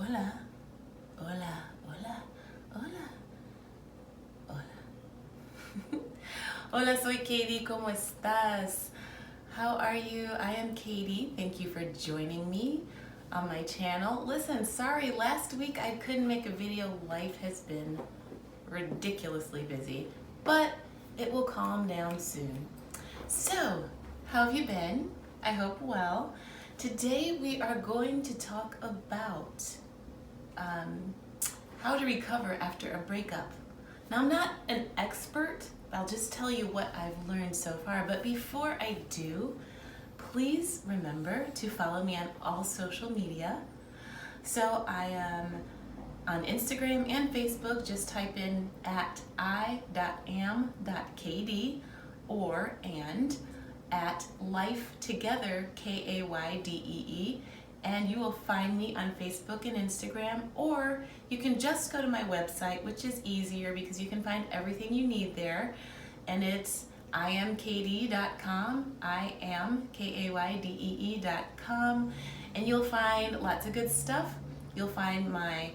Hola, hola, hola, hola, hola. Hola, soy KAYDEE, ¿cómo estás? How are you? I am KAYDEE. Thank you for joining me on my channel. Listen, sorry, last week I couldn't make a video. Life has been ridiculously busy, but it will calm down soon. So, how have you been? I hope well. Today we are going to talk about how to recover after a breakup. Now, I'm not an expert, but I'll just tell you what I've learned so far. But before I do, please remember to follow me on all social media. So I am on Instagram and Facebook. Just type in at i.am.kd or and at Life Together, KAYDEE, and you will find me on Facebook and Instagram, or you can just go to my website, which is easier because you can find everything you need there, and it's iamkaydee.com, iamkaydee.com, and you'll find lots of good stuff. You'll find my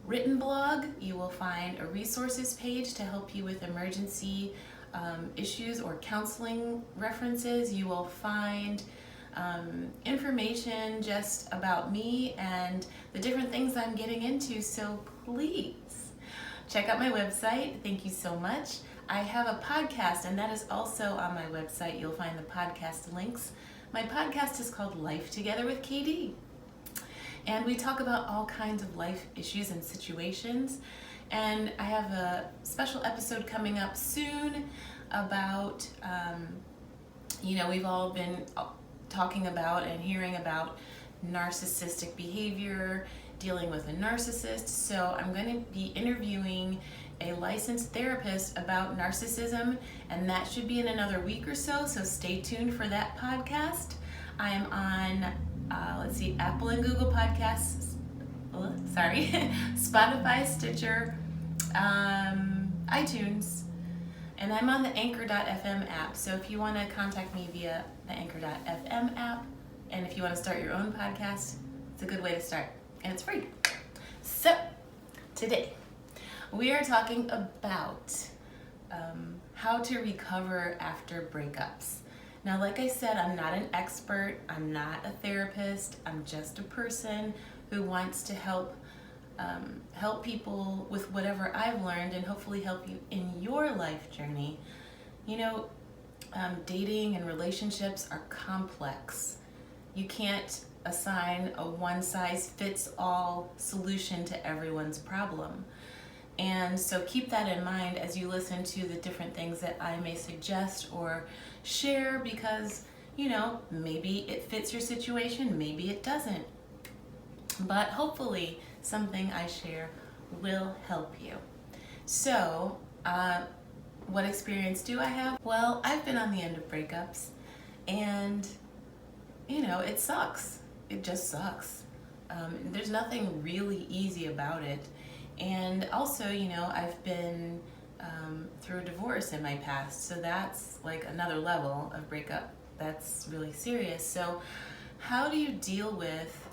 written blog, you will find a resources page to help you with emergency issues or counseling references. You will find information just about me and the different things I'm getting into, so please check out my website. Thank you so much. I have a podcast, and that is also on my website. You'll find the podcast links. My podcast is called Life Together with KAYDEE, and we talk about all kinds of life issues and situations. And I have a special episode coming up soon about, we've all been talking about and hearing about narcissistic behavior, dealing with a narcissist. So I'm going to be interviewing a licensed therapist about narcissism, and that should be in another week or so. So stay tuned for that podcast. I am on, Apple and Google Podcasts, Spotify, Stitcher, iTunes, and I'm on the Anchor.fm app. So if you want to contact me via the Anchor.fm app, and if you want to start your own podcast, it's a good way to start, and it's free. So today we are talking about how to recover after breakups. Now, like I said, I'm not an expert, I'm not a therapist, I'm just a person who wants to help people with whatever I've learned and hopefully help you in your life journey. Dating and relationships are complex. You can't assign a one-size-fits-all solution to everyone's problem. And so keep that in mind as you listen to the different things that I may suggest or share, because, maybe it fits your situation, maybe it doesn't. But hopefully something I share will help you. So, what experience do I have? Well, I've been on the end of breakups, and, it sucks. It just sucks. There's nothing really easy about it. And also, I've been through a divorce in my past, so that's like another level of breakup. That's really serious. So how do you deal with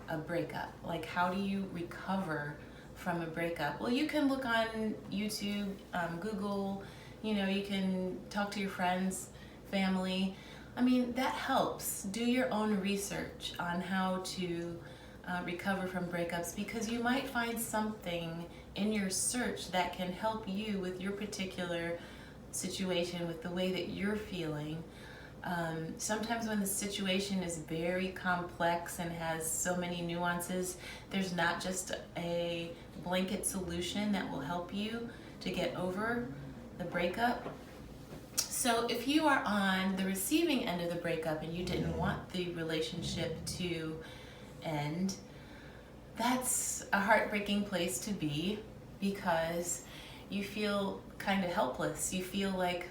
a breakup? Like, how do you recover from a breakup? Well, you can look on YouTube, Google, you can talk to your friends, family. That helps. Do your own research on how to recover from breakups, because you might find something in your search that can help you with your particular situation, with the way that you're feeling. Sometimes when the situation is very complex and has so many nuances, there's not just a blanket solution that will help you to get over the breakup. So if you are on the receiving end of the breakup and you didn't want the relationship to end, that's a heartbreaking place to be, because you feel kind of helpless. You feel like,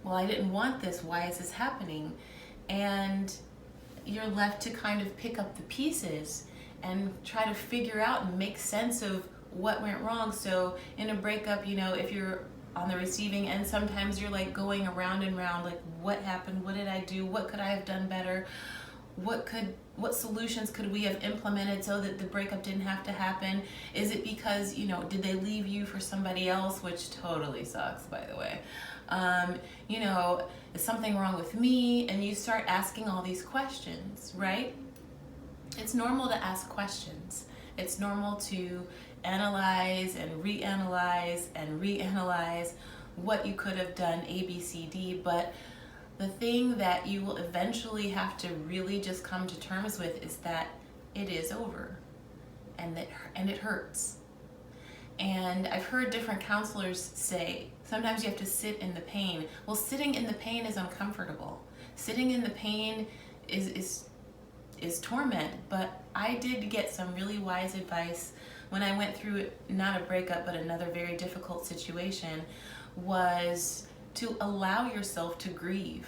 well, I didn't want this, why is this happening? And you're left to kind of pick up the pieces and try to figure out and make sense of what went wrong. So in a breakup, if you're on the receiving end, sometimes you're like going around and around, like, what happened? What did I do? What could I have done better? What what solutions could we have implemented so that the breakup didn't have to happen? Is it because, did they leave you for somebody else, which totally sucks, by the way? Is something wrong with me? And you start asking all these questions, right? It's normal to ask questions. It's normal to analyze and reanalyze and reanalyze what you could have done, A, B, C, D, but the thing that you will eventually have to really just come to terms with is that it is over, and it hurts. And I've heard different counselors say, sometimes you have to sit in the pain. Well, sitting in the pain is uncomfortable. Sitting in the pain is torment, but I did get some really wise advice when I went through not a breakup, but another very difficult situation, was to allow yourself to grieve.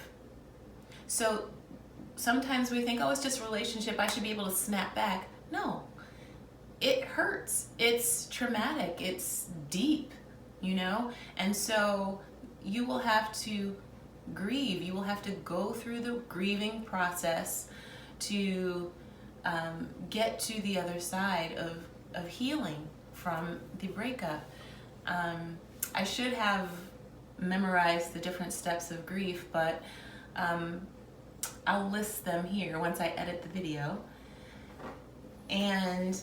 So sometimes we think, oh, it's just a relationship, I should be able to snap back. No, it hurts. It's traumatic. It's deep, And so you will have to grieve. You will have to go through the grieving process to get to the other side of healing from the breakup. I should have memorized the different steps of grief, but I'll list them here once I edit the video. And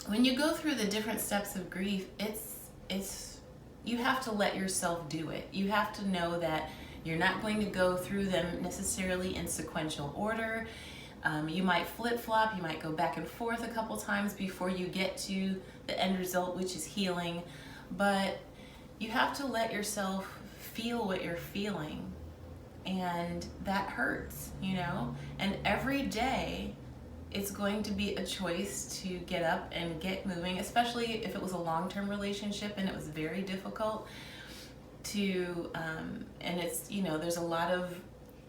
when you go through the different steps of grief, it's you have to let yourself do it. You have to know that you're not going to go through them necessarily in sequential order. You might flip-flop, you might go back and forth a couple times before you get to the end result, which is healing. But you have to let yourself feel what you're feeling, and that hurts, And every day it's going to be a choice to get up and get moving, especially if it was a long-term relationship and it was very difficult to, and it's, there's a lot of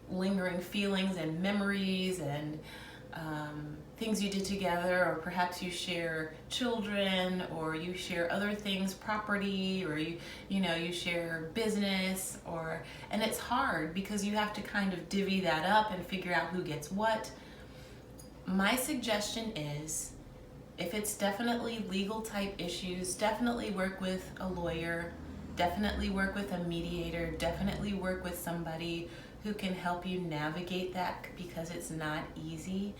lingering feelings and memories and things you did together, or perhaps you share children, or you share other things, property, or you share business, and it's hard because you have to kind of divvy that up and figure out who gets what. My suggestion is, if it's definitely legal type issues, definitely work with a lawyer, definitely work with a mediator, definitely work with somebody who can help you navigate that, because it's not easy.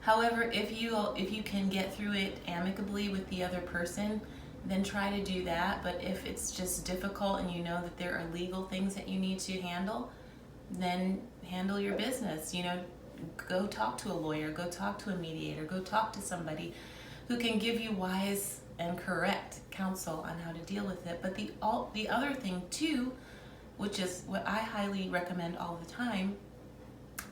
However, if you can get through it amicably with the other person, then try to do that. But if it's just difficult and you know that there are legal things that you need to handle, then handle your business. Go talk to a lawyer, go talk to a mediator, go talk to somebody who can give you wise and correct counsel on how to deal with it. But the other thing too, which is what I highly recommend all the time,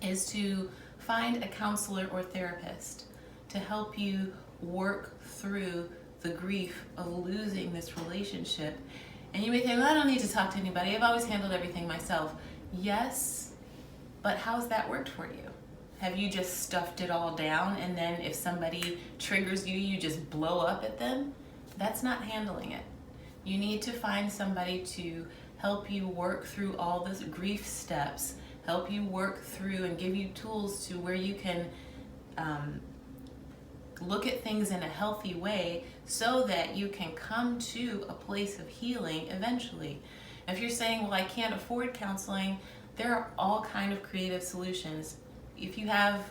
is to find a counselor or therapist to help you work through the grief of losing this relationship. And you may think, well, I don't need to talk to anybody. I've always handled everything myself. Yes, but how's that worked for you? Have you just stuffed it all down, and then if somebody triggers you, you just blow up at them? That's not handling it. You need to find somebody to help you work through all the grief steps, help you work through and give you tools to where you can look at things in a healthy way so that you can come to a place of healing eventually. If you're saying, well, I can't afford counseling, there are all kind of creative solutions. If you have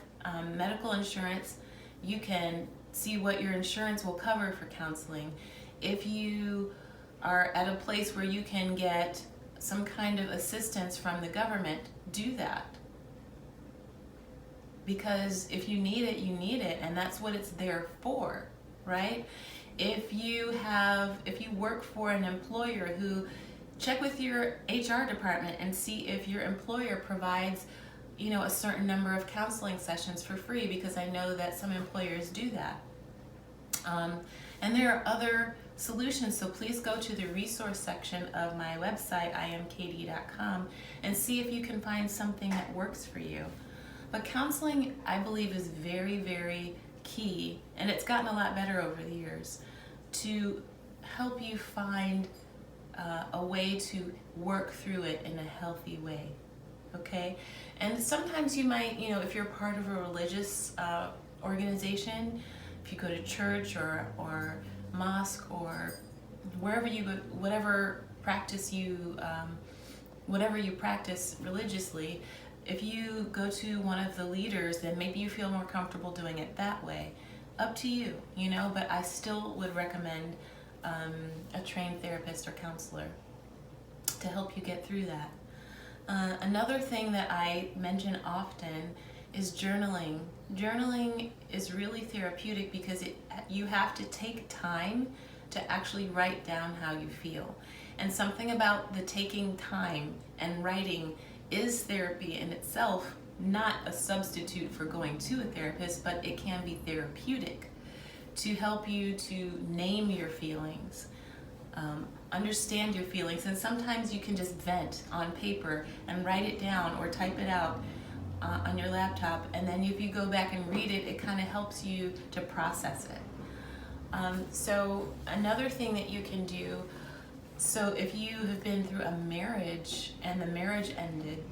medical insurance, you can see what your insurance will cover for counseling. If you are at a place where you can get some kind of assistance from the government, do that. Because if you need it, you need it, and that's what it's there for, right? If you work for an employer check with your HR department and see if your employer provides a certain number of counseling sessions for free, because I know that some employers do that. And there are other solutions, so please go to the resource section of my website, IamKaydee.com, and see if you can find something that works for you. But counseling, I believe, is very, very key, and it's gotten a lot better over the years, to help you find a way to work through it in a healthy way. okay? And sometimes you might, if you're part of a religious organization, if you go to church or mosque or wherever you go, whatever you practice religiously, if you go to one of the leaders, then maybe you feel more comfortable doing it that way. Up to you, but I still would recommend a trained therapist or counselor to help you get through that. Another thing that I mention often is journaling. Journaling is really therapeutic because you have to take time to actually write down how you feel. And something about the taking time and writing is therapy in itself, not a substitute for going to a therapist, but it can be therapeutic to help you to name your feelings, understand your feelings, and sometimes you can just vent on paper and write it down or type it out on your laptop, and then if you go back and read it, it kind of helps you to process it. So another thing that you can do, so if you have been through a marriage and the marriage ended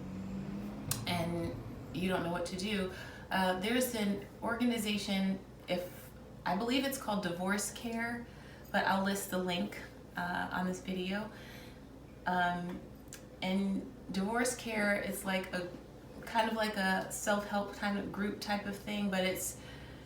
and you don't know what to do, there's an organization, I believe it's called Divorce Care, but I'll list the link on this video. And Divorce Care is like kind of like a self-help kind of group type of thing, but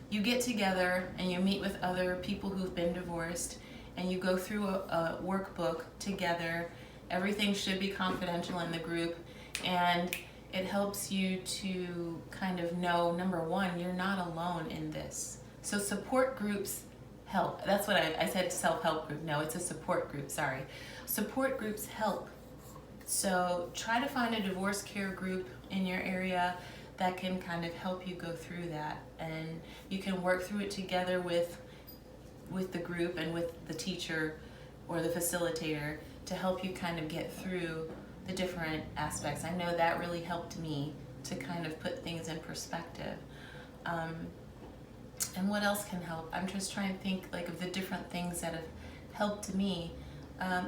you get together and you meet with other people who've been divorced, and you go through a workbook together. Everything should be confidential in the group, and it helps you to kind of know, number one, you're not alone in this. So support groups help. That's what I said, self-help group. No, it's a support group, sorry. Support groups help. So try to find a divorce care group in your area that can kind of help you go through that. And you can work through it together with the group and with the teacher or the facilitator to help you kind of get through the different aspects. I know that really helped me to kind of put things in perspective. And what else can help? I'm just trying to think like of the different things that have helped me.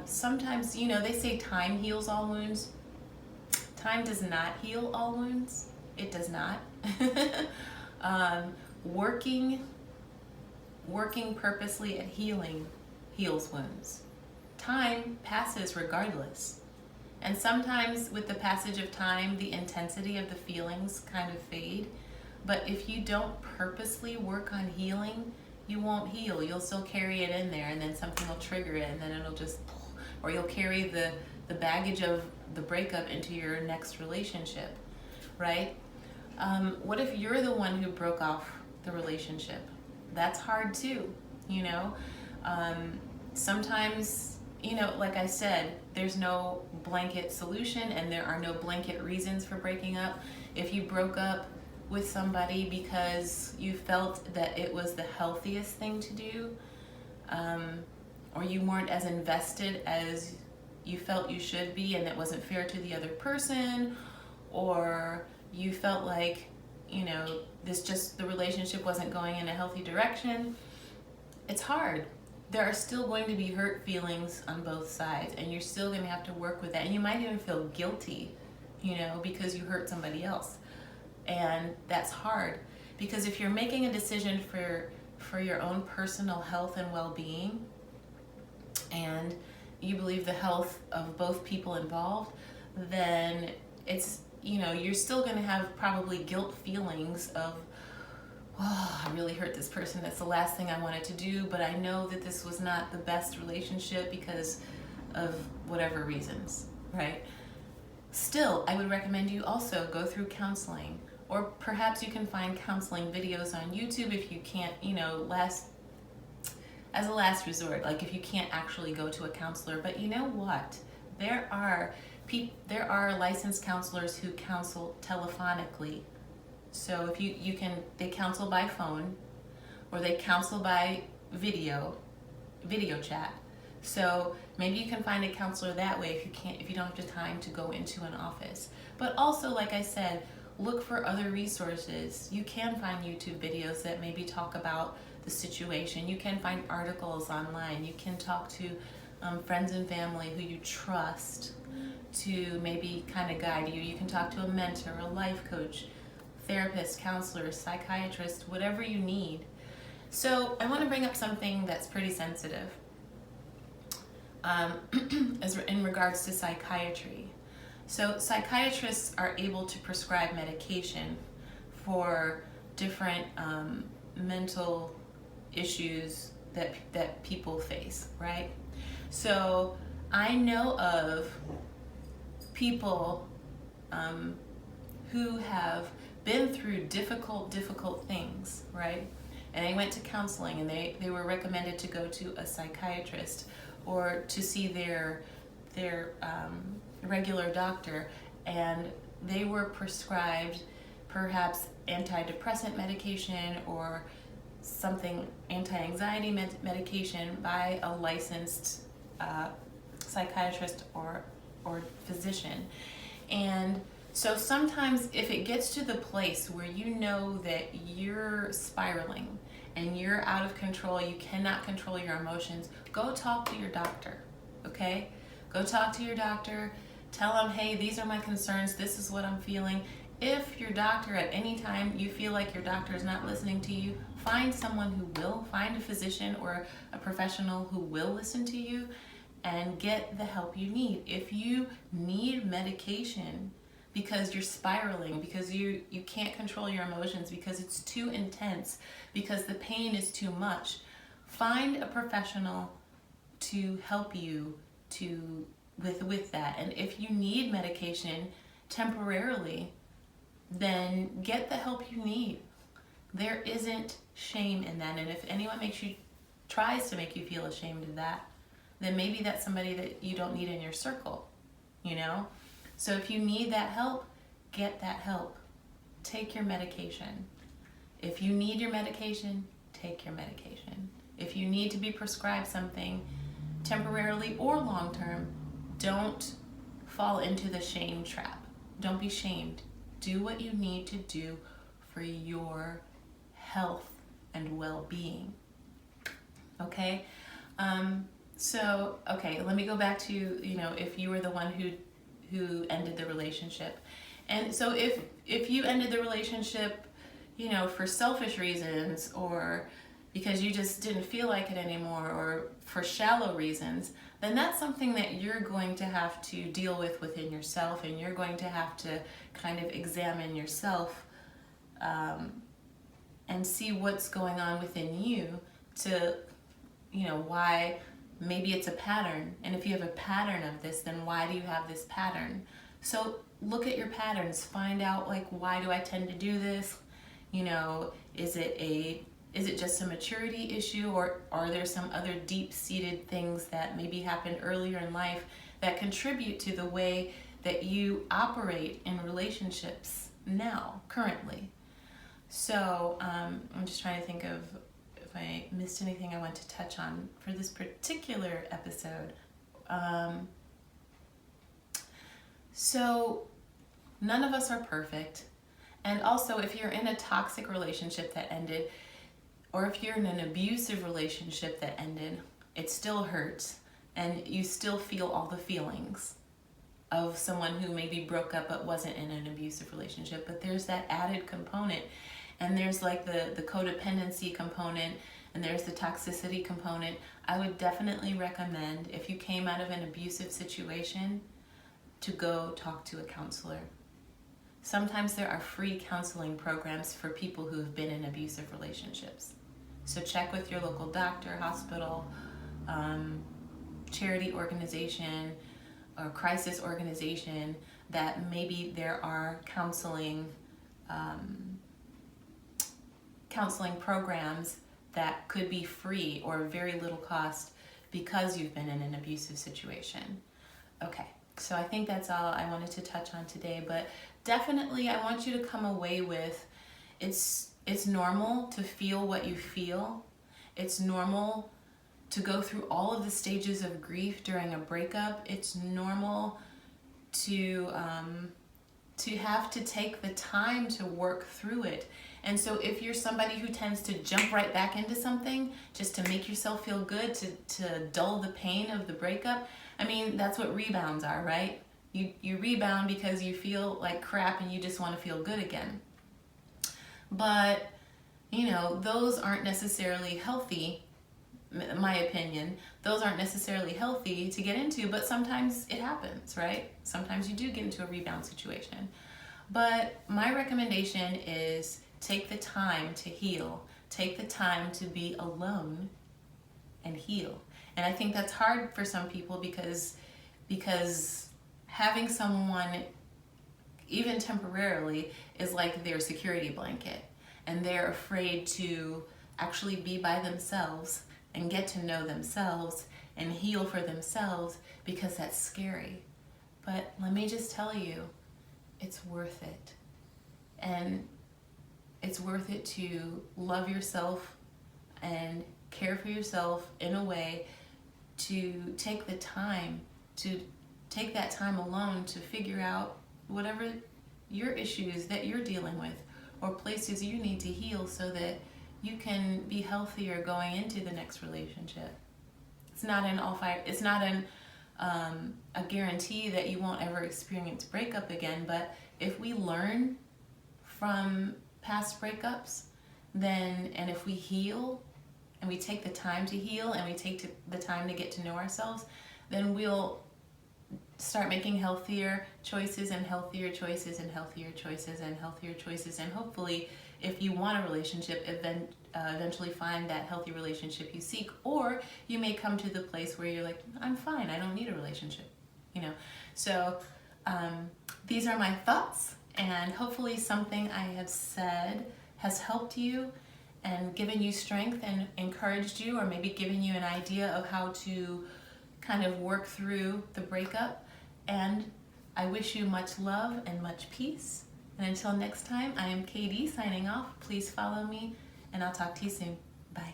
Sometimes, they say time heals all wounds. Time does not heal all wounds. It does not. Working purposely at healing heals wounds. Time passes regardless. And sometimes with the passage of time, the intensity of the feelings kind of fade. But if you don't purposely work on healing, you won't heal. You'll still carry it in there, and then something will trigger it, and then it'll just, or you'll carry the baggage of the breakup into your next relationship, right? What if you're the one who broke off the relationship? That's hard too, Sometimes, like I said, there's no blanket solution and there are no blanket reasons for breaking up. If you broke up with somebody because you felt that it was the healthiest thing to do, or you weren't as invested as you felt you should be and it wasn't fair to the other person, or you felt like, the relationship wasn't going in a healthy direction, it's hard. There are still going to be hurt feelings on both sides, and you're still going to have to work with that. And you might even feel guilty, because you hurt somebody else. And that's hard, because if you're making a decision for your own personal health and well-being, and you believe the health of both people involved, then it's, you're still going to have probably guilt feelings of, oh, I really hurt this person. That's the last thing I wanted to do, but I know that this was not the best relationship because of whatever reasons, right? Still, I would recommend you also go through counseling, or perhaps you can find counseling videos on YouTube if you can't, as a last resort, like if you can't actually go to a counselor. But you know what? There are licensed counselors who counsel telephonically. So if they counsel by phone, or they counsel by video chat. So maybe you can find a counselor that way if you don't have the time to go into an office. But also, like I said, look for other resources. You can find YouTube videos that maybe talk about the situation. You can find articles online. You can talk to friends and family who you trust to maybe kind of guide you. You can talk to a mentor, a life coach, therapist, counselor, psychiatrist, whatever you need. So I want to bring up something that's pretty sensitive as in regards to psychiatry. So psychiatrists are able to prescribe medication for different mental issues that people face, right? So I know of people who have been through difficult things, right? And they went to counseling, and they were recommended to go to a psychiatrist or to see their regular doctor, and they were prescribed perhaps antidepressant medication or something, anti-anxiety medication by a licensed psychiatrist or physician. And so sometimes if it gets to the place where you know that you're spiraling and you're out of control, you cannot control your emotions, go talk to your doctor, okay? Go talk to your doctor, tell them, hey, these are my concerns, this is what I'm feeling. If your doctor at any time you feel like your doctor is not listening to you, find someone who will, find a physician or a professional who will listen to you and get the help you need. If you need medication because you're spiraling, because you can't control your emotions, because it's too intense, because the pain is too much, find a professional to help you with that. And if you need medication temporarily, then get the help you need. There isn't shame in that. And if anyone tries to make you feel ashamed of that, then maybe that's somebody that you don't need in your circle, you know? So if you need that help, get that help. Take your medication. If you need your medication, take your medication. If you need to be prescribed something temporarily or long term, don't fall into the shame trap. Don't be shamed. Do what you need to do for your health and well-being. Okay? Okay, let me go back to, if you were the one who ended the relationship. And so if you ended the relationship, for selfish reasons, or because you just didn't feel like it anymore, or for shallow reasons, then that's something that you're going to have to deal with within yourself, and you're going to have to kind of examine yourself and see what's going on within you to, why maybe it's a pattern. And if you have a pattern of this, then why do you have this pattern? So look at your patterns, find out, like, why do I tend to do this? Is it just a maturity issue, or are there some other deep-seated things that maybe happened earlier in life that contribute to the way that you operate in relationships now, currently? So I'm just trying to think of if I missed anything I want to touch on for this particular episode. So none of us are perfect. And also, if you're in a toxic relationship that ended, or if you're in an abusive relationship that ended, it still hurts, and you still feel all the feelings of someone who maybe broke up but wasn't in an abusive relationship. But there's that added component, and there's like the codependency component, and there's the toxicity component. I would definitely recommend, if you came out of an abusive situation, to go talk to a counselor. Sometimes there are free counseling programs for people who have been in abusive relationships. So check with your local doctor, hospital, charity organization, or crisis organization that maybe there are counseling programs that could be free or very little cost because you've been in an abusive situation. Okay, so I think that's all I wanted to touch on today, but definitely I want you to come away with, it's normal to feel what you feel. It's normal to go through all of the stages of grief during a breakup. It's normal to to have to take the time to work through it. And so if you're somebody who tends to jump right back into something just to make yourself feel good, to dull the pain of the breakup, I mean, that's what rebounds are, right? You rebound because you feel like crap and you just want to feel good again. But, you know, those aren't necessarily healthy, in my opinion. Those aren't necessarily healthy to get into, but sometimes it happens, right? Sometimes you do get into a rebound situation. But my recommendation is take the time to heal. Take the time to be alone and heal. And I think that's hard for some people because having someone, even temporarily, is like their security blanket. And they're afraid to actually be by themselves and get to know themselves and heal for themselves because that's scary. But let me just tell you, it's worth it. And it's worth it to love yourself and care for yourself in a way to take the time, to take that time alone to figure out whatever your issues that you're dealing with or places you need to heal so that you can be healthier going into the next relationship. It's not a guarantee that you won't ever experience breakup again, but if we learn from past breakups, and if we heal and we take the time to heal and we take the time to get to know ourselves, then we'll start making healthier choices and healthier choices and healthier choices and healthier choices. And hopefully, if you want a relationship, eventually find that healthy relationship you seek. Or you may come to the place where you're like, I'm fine, I don't need a relationship. You know, so these are my thoughts, and hopefully something I have said has helped you and given you strength and encouraged you, or maybe given you an idea of how to kind of work through the breakup. And I wish you much love and much peace. And until next time, I am KAYDEE signing off. Please follow me, and I'll talk to you soon. Bye.